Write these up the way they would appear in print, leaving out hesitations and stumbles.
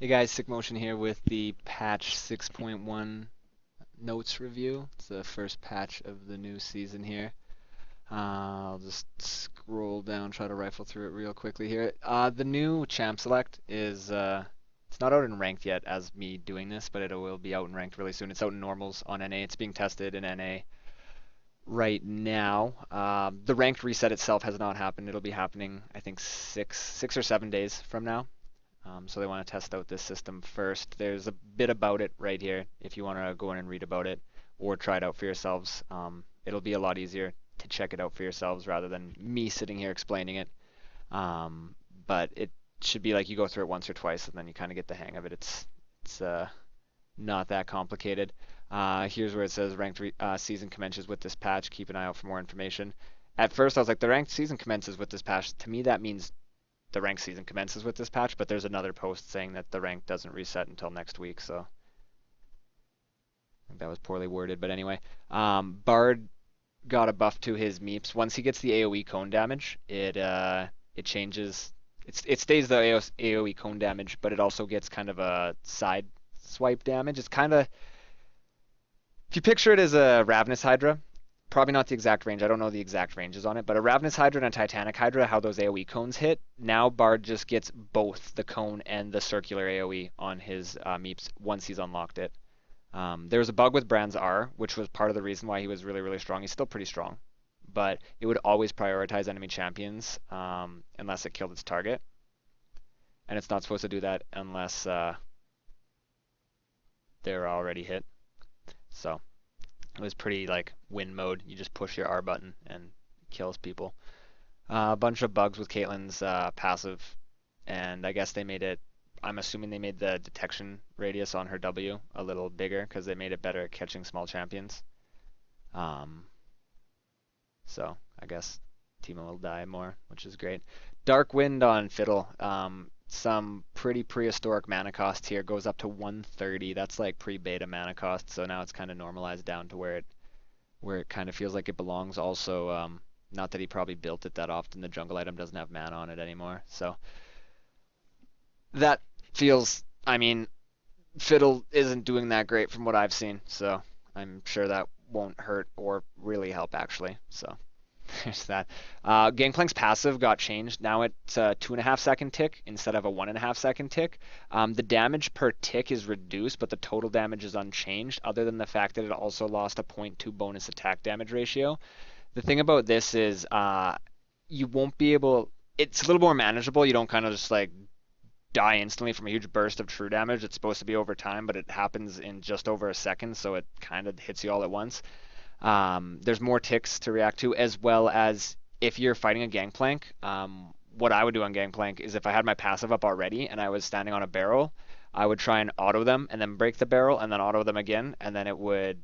Hey guys, SickMotion here with the patch 6.1 notes review. It's the first patch of the new season here. I'll just scroll down, try to rifle through it real quickly here. The new champ select is it's not out in ranked yet as me doing this, but it will be out in ranked really soon. It's out in normals on NA. It's being tested in NA right now. The ranked reset itself has not happened. It'll be happening, I think, six or 7 days from now. So they want to test out this system first. There's a bit about it right here if you want to go in and read about it or try it out for yourselves. It'll be a lot easier to check it out for yourselves rather than me sitting here explaining it. But it should be like you go through it once or twice and then you kind of get the hang of it. It's not that complicated. Here's where it says ranked season commences with this patch. Keep an eye out for more information. At first, I was like, the ranked season commences with this patch. To me, that means the ranked season commences with this patch, but there's another post saying that the rank doesn't reset until next week, so I think that was poorly worded. But anyway, Bard got a buff to his meeps. Once he gets the AoE cone damage, it changes. It stays the AoE cone damage, but it also gets kind of a side swipe damage. It's kind of, if you picture it as a Ravenous Hydra, probably not the exact range. I don't know the exact ranges on it, but a Ravenous Hydra and a Titanic Hydra, how those AoE cones hit. Now Bard just gets both the cone and the circular AoE on his meeps once he's unlocked it. There was a bug with Brand's R, which was part of the reason why he was really, really strong. He's still pretty strong, but it would always prioritize enemy champions unless it killed its target. And it's not supposed to do that unless they're already hit. So it was pretty like win mode. You just push your R button and it kills people. A bunch of bugs with Caitlyn's passive, and I guess they made it. I'm assuming they made the detection radius on her W a little bigger because they made it better at catching small champions. Um, so I guess Timo will die more, which is great. Dark Wind on Fiddle. Some pretty prehistoric mana cost here goes up to 130. That's like pre-beta mana cost, so now it's kind of normalized down to where it kind of feels like it belongs. Also, not that he probably built it that often. The jungle item doesn't have mana on it anymore, so that feels. I mean, Fiddle isn't doing that great from what I've seen, so I'm sure that won't hurt or really help actually. So there's that. Gangplank's passive got changed. Now it's a 2.5 second tick instead of a 1.5 second tick. The damage per tick is reduced, but the total damage is unchanged, other than the fact that it also lost a 0.2 bonus attack damage ratio. The thing about this is you won't be able. It's a little more manageable. You don't kind of just like die instantly from a huge burst of true damage. It's supposed to be over time, but it happens in just over a second, so it kind of hits you all at once. There's more ticks to react to, as well as if you're fighting a Gangplank. What I would do on Gangplank is if I had my passive up already and I was standing on a barrel, I would try and auto them and then break the barrel and then auto them again, and then it would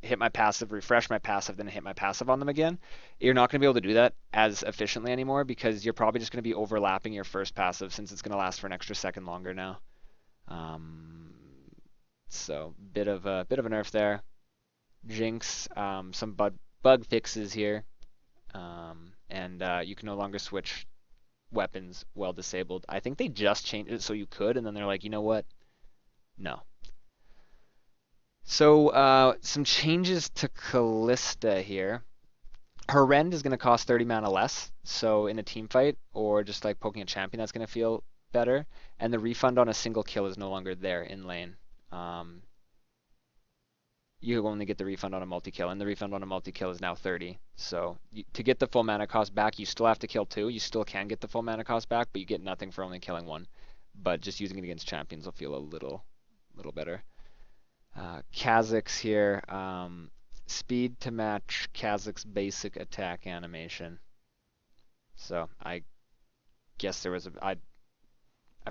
hit my passive, refresh my passive, then hit my passive on them again. You're not going to be able to do that as efficiently anymore because you're probably just going to be overlapping your first passive since it's going to last for an extra second longer now. Um, so bit of a nerf there. Jinx, some bug fixes here, and you can no longer switch weapons while disabled. I think they just changed it so you could, and then they're like, you know what? No. So some changes to Callista here. Her rend is going to cost 30 mana less, so in a team fight or just like poking a champion, that's going to feel better. And the refund on a single kill is no longer there in lane. Um, you only get the refund on a multi-kill, and the refund on a multi-kill is now 30. So to get the full mana cost back, you still have to kill two. You still can get the full mana cost back, but you get nothing for only killing one. But just using it against champions will feel a little better. Kha'Zix here, speed to match Kha'Zix's basic attack animation. So I guess there was I've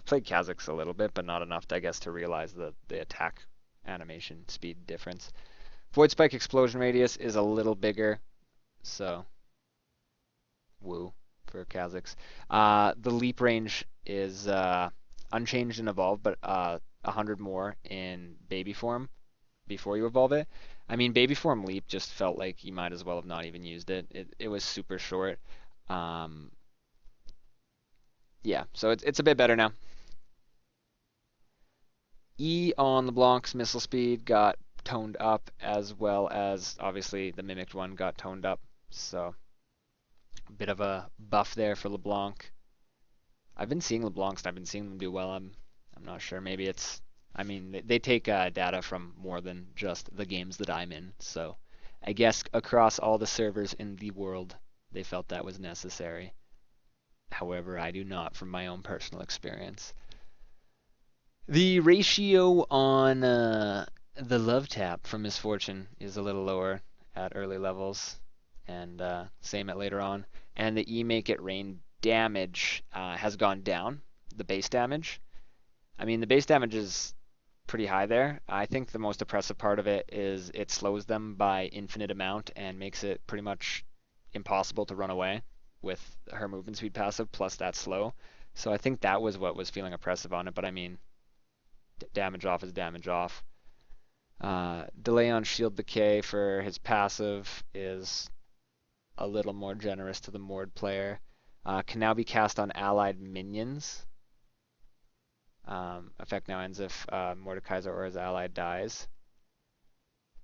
played Kha'Zix a little bit, but not enough, I guess, to realize the attack animation speed difference. Void Spike explosion radius is a little bigger, so woo for Kha'Zix. The leap range is unchanged in evolve, but 100 more in baby form before you evolve it. I mean, baby form leap just felt like you might as well have not even used it. It was super short. Um, yeah, so it's a bit better now. E on LeBlanc's missile speed got toned up, as well as obviously the mimicked one got toned up. So a bit of a buff there for LeBlanc. I've been seeing LeBlancs and I've been seeing them do well. I'm not sure. Maybe it's, I mean, they take data from more than just the games that I'm in. So I guess across all the servers in the world, they felt that was necessary. However, I do not from my own personal experience. The ratio on the love tap from Misfortune is a little lower at early levels, and same at later on. And the E make it rain damage has gone down, the base damage. I mean, the base damage is pretty high there. I think the most oppressive part of it is it slows them by infinite amount and makes it pretty much impossible to run away with her movement speed passive plus that slow. So I think that was what was feeling oppressive on it. But I mean, damage off is damage off. Delay on shield decay for his passive is a little more generous to the Mord player. Can now be cast on allied minions. Effect now ends if Mordekaiser or his ally dies.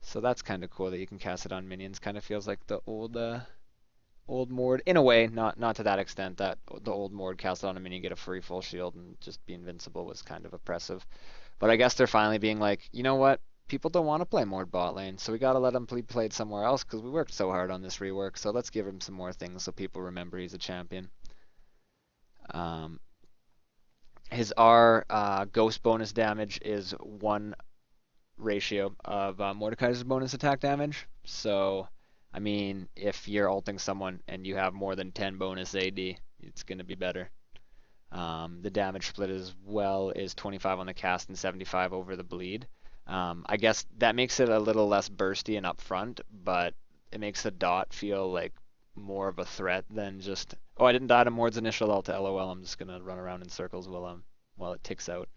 So that's kind of cool that you can cast it on minions. Kind of feels like the old Mord in a way, not to that extent. That the old Mord cast it on a minion, get a free full shield, and just be invincible was kind of oppressive. But I guess they're finally being like, you know what? People don't want to play Mord bot lane, so we gotta let him be played somewhere else because we worked so hard on this rework. So let's give him some more things so people remember he's a champion. His R ghost bonus damage is 1 ratio of Mordekaiser's bonus attack damage. So, I mean, if you're ulting someone and you have more than 10 bonus AD, it's going to be better. The damage split as well is 25 on the cast and 75 over the bleed. I guess that makes it a little less bursty and upfront, but it makes the dot feel like more of a threat than just, oh, I didn't die to Mord's initial ult, lol, I'm just going to run around in circles while it ticks out.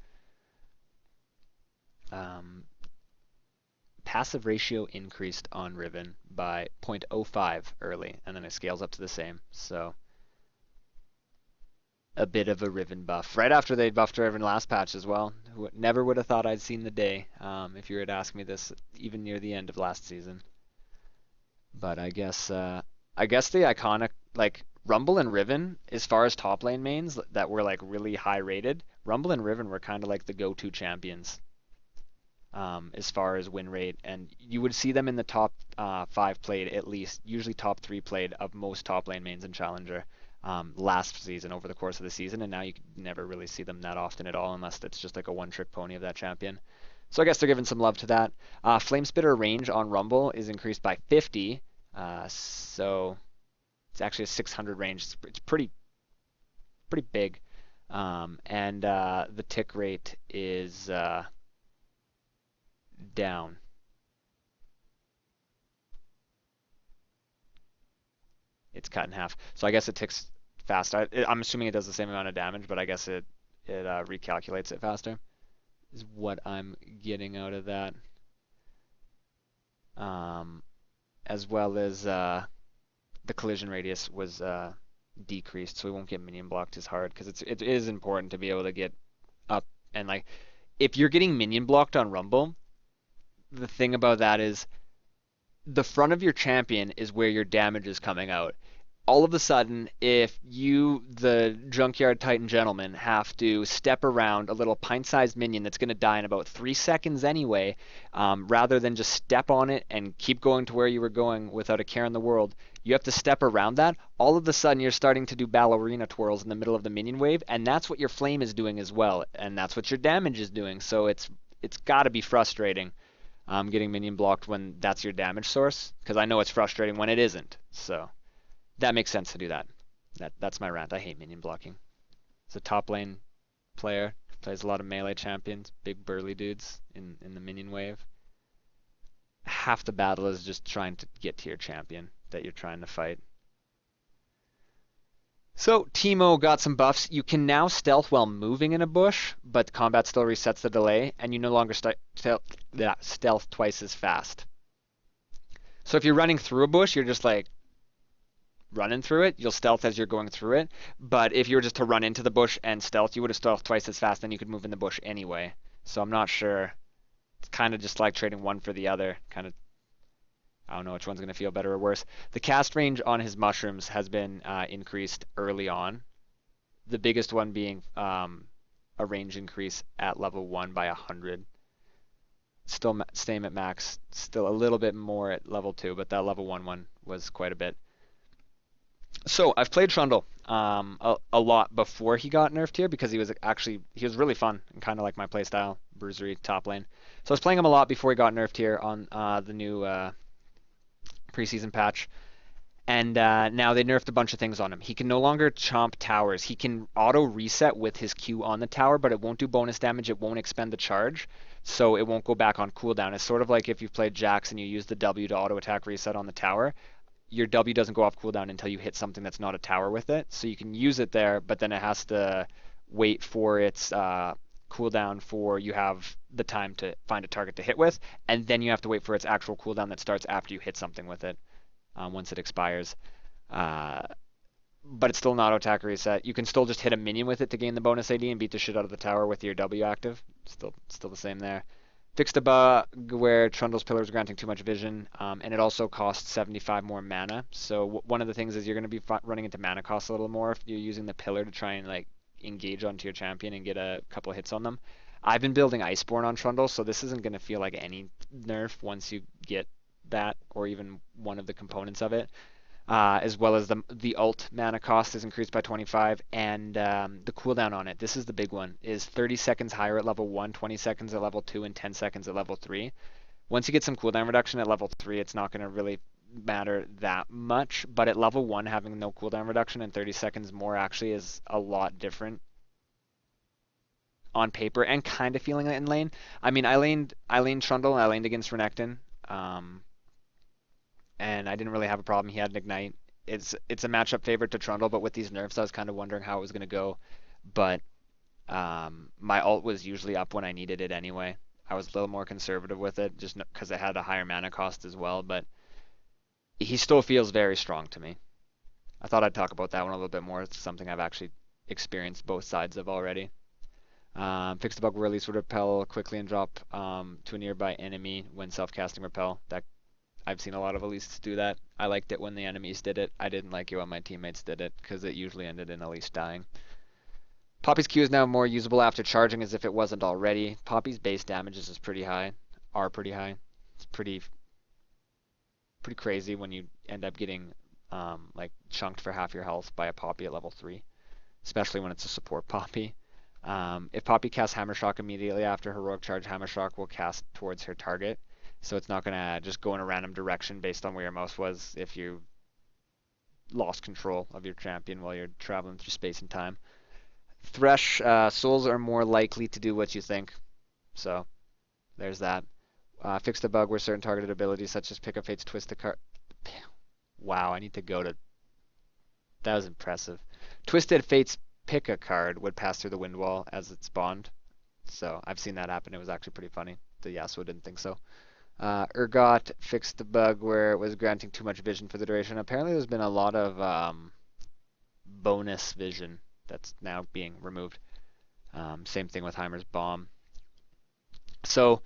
Passive ratio increased on Riven by 0.05 early, and then it scales up to the same. So a bit of a Riven buff. Right after they buffed Riven last patch as well. Never would have thought I'd seen the day if you were to ask me this even near the end of last season. But I guess the iconic, like, Rumble and Riven, as far as top lane mains that were like really high rated, Rumble and Riven were kind of like the go-to champions as far as win rate, and you would see them in the top 5 played at least, usually top 3 played of most top lane mains in Challenger last season over the course of the season, and now you never really see them that often at all unless it's just like a one-trick pony of that champion. So I guess they're giving some love to that. Flame Spitter range on Rumble is increased by 50, so it's actually a 600 range. It's pretty big. And the tick rate is down. It's cut in half. So I guess it ticks fast. I'm assuming it does the same amount of damage, but I guess it recalculates it faster, is what I'm getting out of that. As well as the collision radius was decreased, so we won't get minion blocked as hard, because it is important to be able to get up, and like, if you're getting minion blocked on Rumble, the thing about that is the front of your champion is where your damage is coming out. All of a sudden, if you, the Junkyard Titan gentleman, have to step around a little pint-sized minion that's going to die in about 3 seconds anyway, rather than just step on it and keep going to where you were going without a care in the world, you have to step around that. All of a sudden, you're starting to do ballerina twirls in the middle of the minion wave, and that's what your flame is doing as well, and that's what your damage is doing. So it's got to be frustrating getting minion blocked when that's your damage source, because I know it's frustrating when it isn't. So that makes sense to do that. That's my rant. I hate minion blocking. As a top lane player, plays a lot of melee champions, big burly dudes in the minion wave. Half the battle is just trying to get to your champion that you're trying to fight. So Teemo got some buffs. You can now stealth while moving in a bush, but combat still resets the delay, and you no longer stealth twice as fast. So if you're running through a bush, you're just like running through it. You'll stealth as you're going through it. But if you were just to run into the bush and stealth, you would have stealthed twice as fast, and you could move in the bush anyway. So I'm not sure. It's kind of just like trading one for the other. Kind of, I don't know which one's going to feel better or worse. The cast range on his mushrooms has been increased early on. The biggest one being a range increase at level 1 by 100. Still staying at max, still a little bit more at level 2, but that level 1 one was quite a bit. So I've played Trundle a lot before he got nerfed here because he was really fun and kind of like my playstyle, bruisery top lane. So I was playing him a lot before he got nerfed here on the new preseason patch. And now they nerfed a bunch of things on him. He can no longer chomp towers. He can auto reset with his Q on the tower, but it won't do bonus damage. It won't expend the charge, so it won't go back on cooldown. It's sort of like if you've played Jax and you use the W to auto attack reset on the tower. Your W doesn't go off cooldown until you hit something that's not a tower with it. So you can use it there, but then it has to wait for its cooldown for you have the time to find a target to hit with, and then you have to wait for its actual cooldown that starts after you hit something with it once it expires. Uh, but it's still an auto attack reset. You can still just hit a minion with it to gain the bonus AD and beat the shit out of the tower with your W active. Still the same there. Fixed a bug where Trundle's Pillar is granting too much vision, and it also costs 75 more mana. So one of the things is you're going to be running into mana costs a little more if you're using the Pillar to try and like engage onto your champion and get a couple of hits on them. I've been building Iceborne on Trundle, so this isn't going to feel like any nerf once you get that or even one of the components of it. As well as the ult mana cost is increased by 25, and the cooldown on it, this is the big one, is 30 seconds higher at level 1, 20 seconds at level 2, and 10 seconds at level 3. Once you get some cooldown reduction at level 3, it's not going to really matter that much, but at level 1, having no cooldown reduction and 30 seconds more actually is a lot different on paper and kind of feeling it in lane. I mean, I laned Trundle, I laned against Renekton. And I didn't really have a problem. He had an ignite. It's a matchup favorite to Trundle, but with these nerfs, I was kind of wondering how it was going to go. But my ult was usually up when I needed it anyway. I was a little more conservative with it, just because it had a higher mana cost as well. But he still feels very strong to me. I thought I'd talk about that one a little bit more. It's something I've actually experienced both sides of already. Fix the bug where release would repel quickly and drop to a nearby enemy when self-casting repel. That I've seen a lot of Elises do that. I liked it when the enemies did it. I didn't like it when my teammates did it because it usually ended in Elise dying. Poppy's Q is now more usable after charging as if it wasn't already. Poppy's base damages is pretty high, are pretty high. It's pretty crazy when you end up getting like chunked for half your health by a Poppy at level 3, especially when it's a support Poppy. If Poppy casts Hammer Shock immediately after heroic charge, Hammer Shock will cast towards her target. So it's not going to just go in a random direction based on where your mouse was if you lost control of your champion while you're traveling through space and time. Thresh souls are more likely to do what you think. So there's that. Fix the bug where certain targeted abilities such as Pick of Fates twist the card. Wow, I need to go to... That was impressive. Twisted Fates pick a card would pass through the wind wall as it spawned. So I've seen that happen. It was actually pretty funny. The Yasuo didn't think so. Urgot fixed the bug where it was granting too much vision for the duration. Apparently there's been a lot of bonus vision that's now being removed. Same thing with Heimer's Bomb. So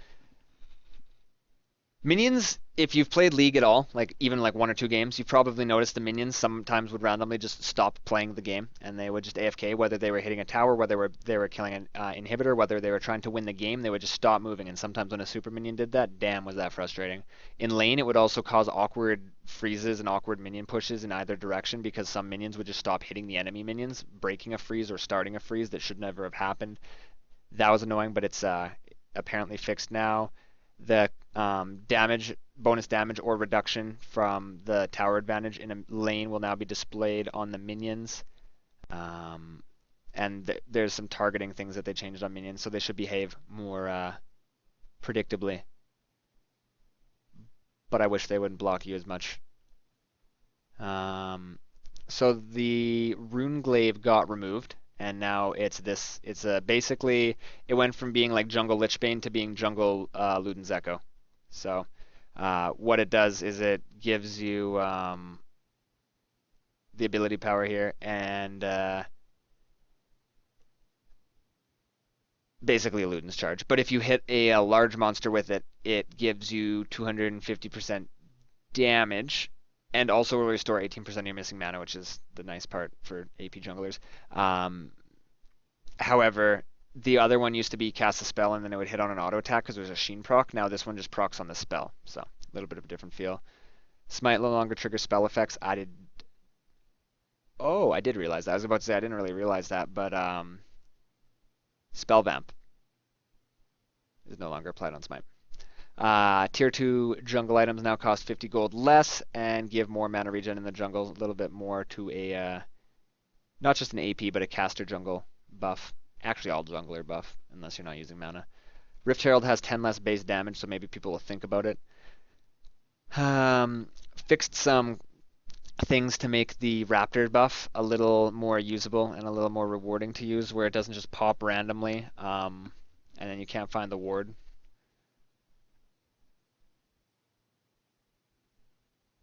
minions, if you've played League at all, like even like 1 or 2 games, you've probably noticed the minions sometimes would randomly just stop playing the game and they would just AFK, whether they were hitting a tower, whether they were killing an inhibitor, whether they were trying to win the game, they would just stop moving. And sometimes when a super minion did that, damn, was that frustrating. In lane, it would also cause awkward freezes and awkward minion pushes in either direction because some minions would just stop hitting the enemy minions, breaking a freeze or starting a freeze that should never have happened. That was annoying, but it's apparently fixed now. The bonus damage or reduction from the tower advantage in a lane will now be displayed on the minions. And there's some targeting things that they changed on minions, so they should behave more predictably. But I wish they wouldn't block you as much. So the Rune Glaive got removed, and now it's this. It's basically it went from being like jungle Lichbane to being jungle Luden's Echo. So what it does is it gives you the ability power here, and basically a Luden's charge. But if you hit a large monster with it, it gives you 250% damage and also will restore 18% of your missing mana, which is the nice part for AP junglers. Um, However, the other one used to be cast a spell and then it would hit on an auto attack because there's a Sheen proc. Now this one just procs on the spell, so a little bit of a different feel. Smite no longer triggers spell effects. I did. Oh, I did realize that. I was about to say I didn't really realize that, but spell vamp is no longer applied on Smite. Tier 2 jungle items now cost 50 gold less and give more mana regen in the jungle, a little bit more to a, not just an AP, but a caster jungle buff. Actually, all jungler buff, unless you're not using mana. Rift Herald has 10 less base damage, so maybe people will think about it. Fixed some things to make the Raptor buff a little more usable and a little more rewarding to use, where it doesn't just pop randomly, and then you can't find the ward.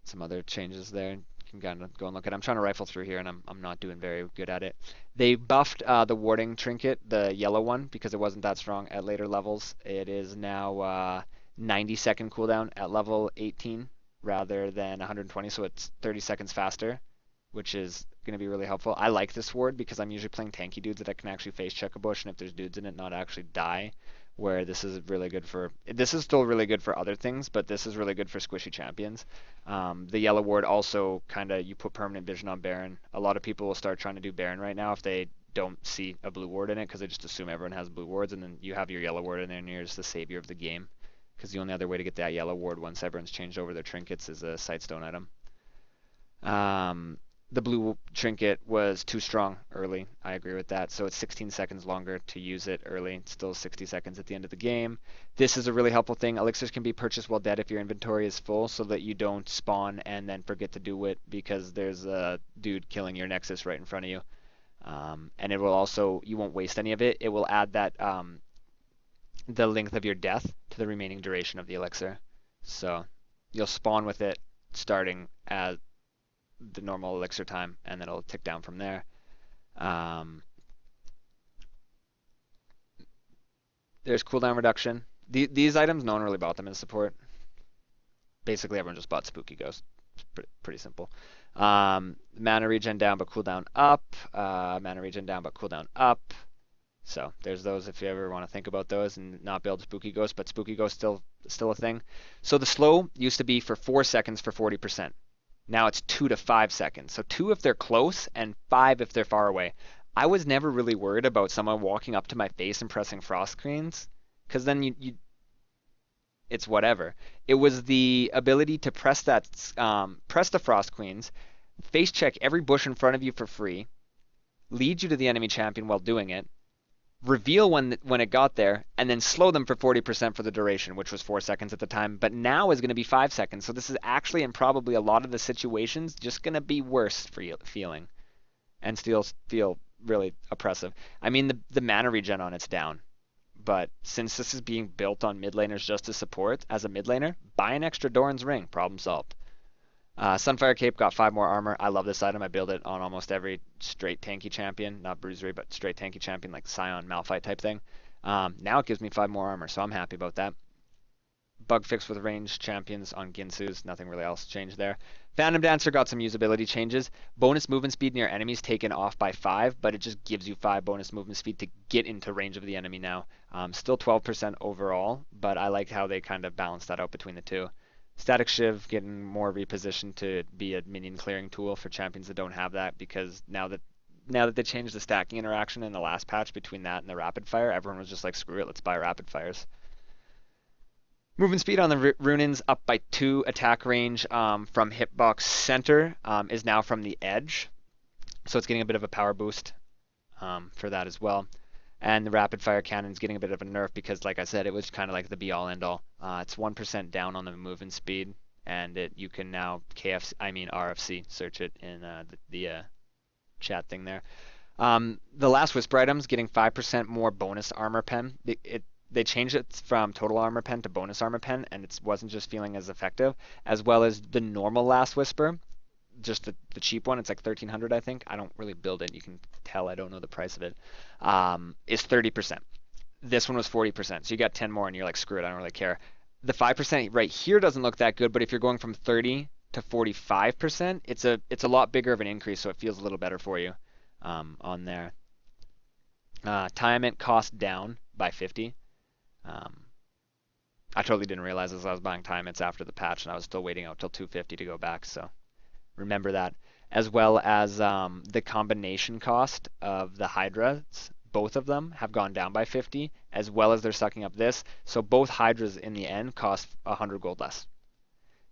Some other changes there. You can kind of go and look at it. I'm trying to rifle through here, and I'm not doing very good at it. They buffed the warding trinket, the yellow one, because it wasn't that strong at later levels. It is now 90-second cooldown at level 18 rather than 120, so it's 30 seconds faster, which is going to be really helpful. I like this ward because I'm usually playing tanky dudes that I can actually face check a bush, and if there's dudes in it, not actually die. Where this is really good for, this is still really good for other things, but this is really good for squishy champions. The yellow ward also kind of, you put permanent vision on Baron. A lot of people will start trying to do Baron right now if they don't see a blue ward in it, because they just assume everyone has blue wards, and then you have your yellow ward in there, and you're just the savior of the game. Because the only other way to get that yellow ward once everyone's changed over their trinkets is a sightstone item. The blue trinket was too strong early. I agree with that. So it's 16 seconds longer to use it early. It's still 60 seconds at the end of the game. This is a really helpful thing. Elixirs can be purchased while dead if your inventory is full, so that you don't spawn and then forget to do it because there's a dude killing your Nexus right in front of you. And it will also, you won't waste any of it. It will add that the length of your death to the remaining duration of the elixir. So you'll spawn with it starting at the normal elixir time, and then it'll tick down from there. There's cooldown reduction. These items, no one really bought them in support. Basically, everyone just bought Spooky Ghost. It's pretty simple. Mana regen down, but cooldown up. Mana regen down, but cooldown up. So there's those if you ever want to think about those and not build Spooky Ghost, but Spooky Ghost still a thing. So the slow used to be for 4 seconds for 40%. Now it's 2 to 5 seconds. So 2 if they're close and 5 if they're far away. I was never really worried about someone walking up to my face and pressing frost screens, because then it's whatever. It was the ability to press the frost queens, face check every bush in front of you for free, lead you to the enemy champion while doing it, reveal when it got there, and then slow them for 40% for the duration, which was 4 seconds at the time, but now is going to be 5 seconds. So this is actually, in probably a lot of the situations, just going to be worse for you feeling, and still feel really oppressive. I mean, the mana regen on it's down, but since this is being built on mid laners just to support, as a mid laner, buy an extra Doran's Ring, problem solved. Sunfire Cape got 5 more armor. I love this item. I build it on almost every straight tanky champion, not bruisery, but straight tanky champion like Scion, Malphite type thing. Now it gives me 5 more armor, so I'm happy about that. Bug fix with ranged champions on Ginsu's. Nothing really else changed there. Phantom Dancer got some usability changes. Bonus movement speed near enemies taken off by 5, but it just gives you 5 bonus movement speed to get into range of the enemy now. Still 12% overall, but I like how they kind of balanced that out between the two. Static Shiv getting more repositioned to be a minion clearing tool for champions that don't have that, because now that they changed the stacking interaction in the last patch between that and the rapid fire, everyone was just like, screw it, let's buy rapid fires. Movement speed on the Runins up by 2. Attack range from hitbox center is now from the edge, so it's getting a bit of a power boost for that as well. And the rapid fire cannon's getting a bit of a nerf because, like I said, it was kind of like the be all end all. It's 1% down on the movement speed, and you can now RFC search it in the chat thing there. The last whisper item's getting 5% more bonus armor pen. They changed it from total armor pen to bonus armor pen, and it wasn't just feeling as effective, as well as the normal last whisper. Just the cheap one, it's like 1,300, I think. I don't really build it. You can tell I don't know the price of it. Is 30%. This one was 40%. So you got 10 more and you're like, screw it, I don't really care. The 5% right here doesn't look that good, but if you're going from 30 to 45%, it's a lot bigger of an increase, so it feels a little better for you on there. Time it cost down by 50. Um, I totally didn't realize as I was buying time it's after the patch, and I was still waiting out till 250 to go back. So remember that, as well as the combination cost of the Hydras. Both of them have gone down by 50, as well as they're sucking up this. So both Hydras in the end cost 100 gold less.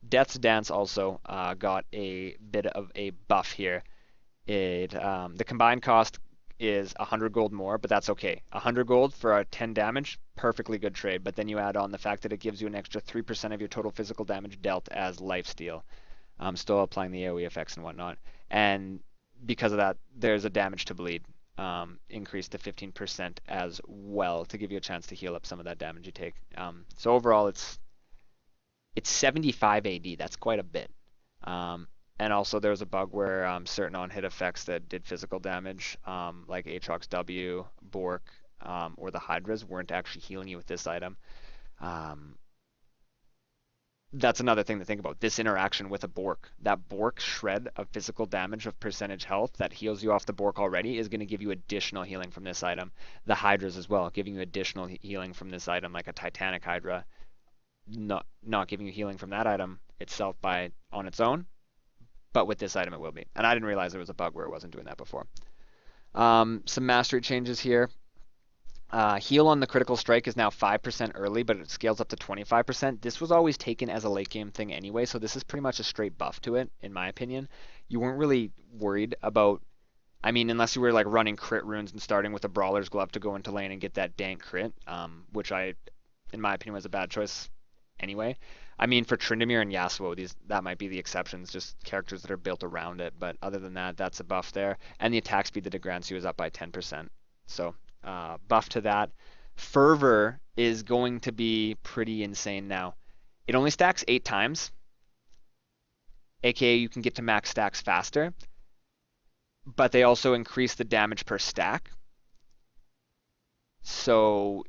Death's Dance also got a bit of a buff here. The combined cost is 100 gold more, but that's okay. 100 gold for a 10 damage, perfectly good trade. But then you add on the fact that it gives you an extra 3% of your total physical damage dealt as lifesteal. Still applying the AoE effects and whatnot. And because of that, there's a damage to bleed increased to 15% as well to give you a chance to heal up some of that damage you take. So overall, it's 75 AD. That's quite a bit. And also there was a bug where certain on-hit effects that did physical damage, like Aatrox W, Bork, or the Hydras, weren't actually healing you with this item. That's another thing to think about. This interaction with a Bork. That Bork shred of physical damage of percentage health that heals you off the Bork already is going to give you additional healing from this item. The Hydras as well, giving you additional healing from this item, like a Titanic Hydra. Not giving you healing from that item itself on its own, but with this item it will be. And I didn't realize there was a bug where it wasn't doing that before. Some mastery changes here. Heal on the critical strike is now 5% early, but it scales up to 25%. This was always taken as a late game thing anyway, so this is pretty much a straight buff to it, in my opinion. You weren't really worried about, I mean, unless you were like running crit runes and starting with a Brawler's Glove to go into lane and get that dank crit, which in my opinion, was a bad choice anyway. I mean, for Tryndamere and Yasuo, that might be the exceptions, just characters that are built around it. But other than that, that's a buff there. And the attack speed that it grants you is up by 10%. So buff to that. Fervor is going to be pretty insane now. It only stacks 8 times, aka you can get to max stacks faster. But they also increase the damage per stack. So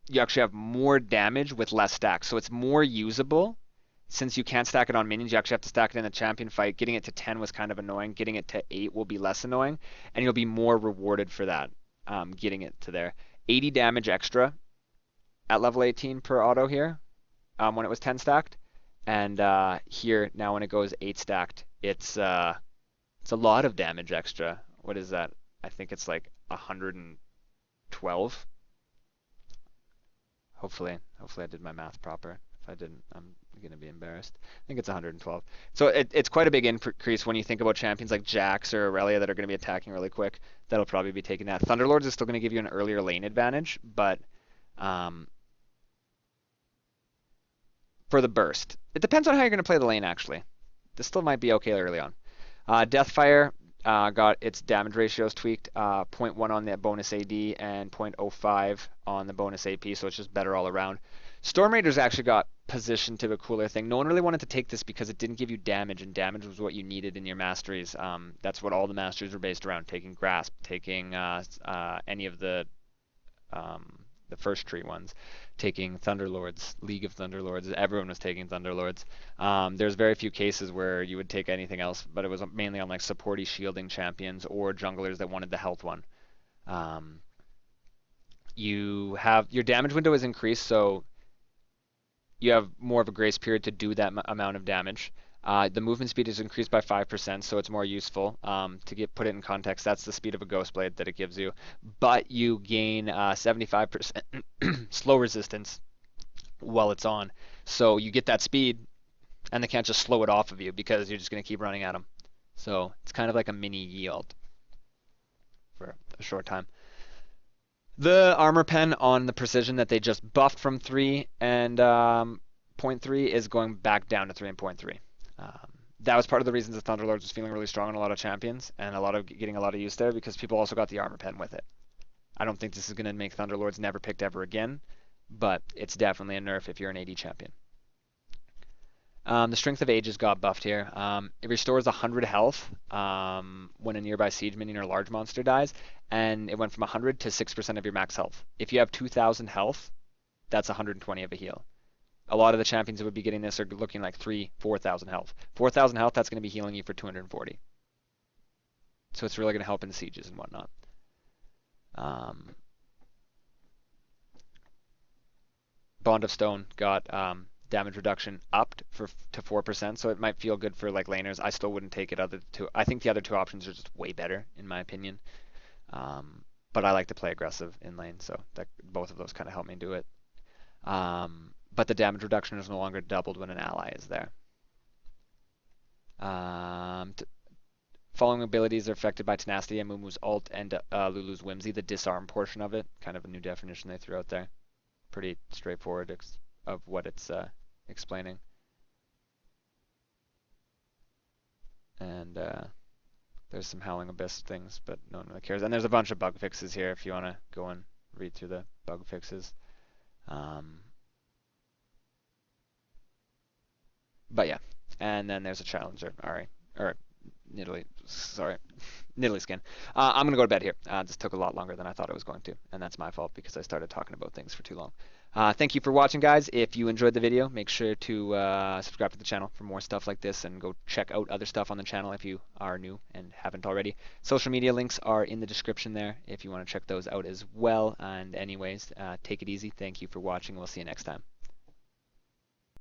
you actually have more damage with less stacks. So it's more usable. Since you can't stack it on minions, you actually have to stack it in the champion fight. Getting it to 10 was kind of annoying. Getting it to 8 will be less annoying. And you'll be more rewarded for that, getting it to there. 80 damage extra at level 18 per auto here when it was 10 stacked. And here, now when it goes 8 stacked, it's a lot of damage extra. What is that? I think it's like 112. Hopefully I did my math proper. If I didn't, I'm going to be embarrassed. I think it's 112. So it's quite a big increase when you think about champions like Jax or Aurelia that are going to be attacking really quick. That'll probably be taking that. Thunderlords is still going to give you an earlier lane advantage, but for the burst, it depends on how you're going to play the lane, actually. This still might be okay early on. Deathfire got its damage ratios tweaked, 0.1 on the bonus AD and 0.05 on the bonus AP, so it's just better all around. Storm Raiders actually got positioned to a cooler thing. No one really wanted to take this because it didn't give you damage, and damage was what you needed in your masteries. That's what all the masteries were based around, taking Grasp, taking any of the first tree ones, taking Thunderlords, League of Thunderlords. Everyone was taking Thunderlords. There's very few cases where you would take anything else, but it was mainly on like supporty shielding champions or junglers that wanted the health one. You have your damage window is increased, so you have more of a grace period to do that amount of damage. The movement speed is increased by 5%, so it's more useful. To put it in context, that's the speed of a Ghost Blade that it gives you. But you gain 75% slow resistance while it's on. So you get that speed, and they can't just slow it off of you because you're just going to keep running at them. So it's kind of like a mini yield for a short time. The armor pen on the precision that they just buffed from 3 and 0.3 is going back down to 3 and 0.3. That was part of the reasons that Thunderlords was feeling really strong on a lot of champions and getting a lot of use there, because people also got the armor pen with it. I don't think this is going to make Thunderlords never picked ever again, but it's definitely a nerf if you're an AD champion. The Strength of Ages got buffed here. It restores 100 health when a nearby siege minion or large monster dies, and it went from 100 to 6% of your max health. If you have 2,000 health, that's 120 of a heal. A lot of the champions that would be getting this are looking like 3, 4,000 health. 4,000 health, that's going to be healing you for 240. So it's really going to help in sieges and whatnot. Bond of Stone got damage reduction upped to 4%, so it might feel good for like laners. I still wouldn't take it. I think the other two options are just way better in my opinion. But I like to play aggressive in lane, so both of those kind of help me do it. But the damage reduction is no longer doubled when an ally is there. Following abilities are affected by Tenacity, Amumu's ult, and Lulu's Whimsy, the disarm portion of it. Kind of a new definition they threw out there. Pretty straightforward of what it's explaining. And there's some Howling Abyss things, but no one really cares. And there's a bunch of bug fixes here if you want to go and read through the bug fixes. But yeah, and then there's a challenger, Ari, or Nidalee, sorry, Nidalee skin. I'm going to go to bed here. This took a lot longer than I thought it was going to, and that's my fault because I started talking about things for too long. Thank you for watching, guys. If you enjoyed the video, make sure to subscribe to the channel for more stuff like this, and go check out other stuff on the channel if you are new and haven't already. Social media links are in the description there if you want to check those out as well. And anyways, take it easy. Thank you for watching. We'll see you next time.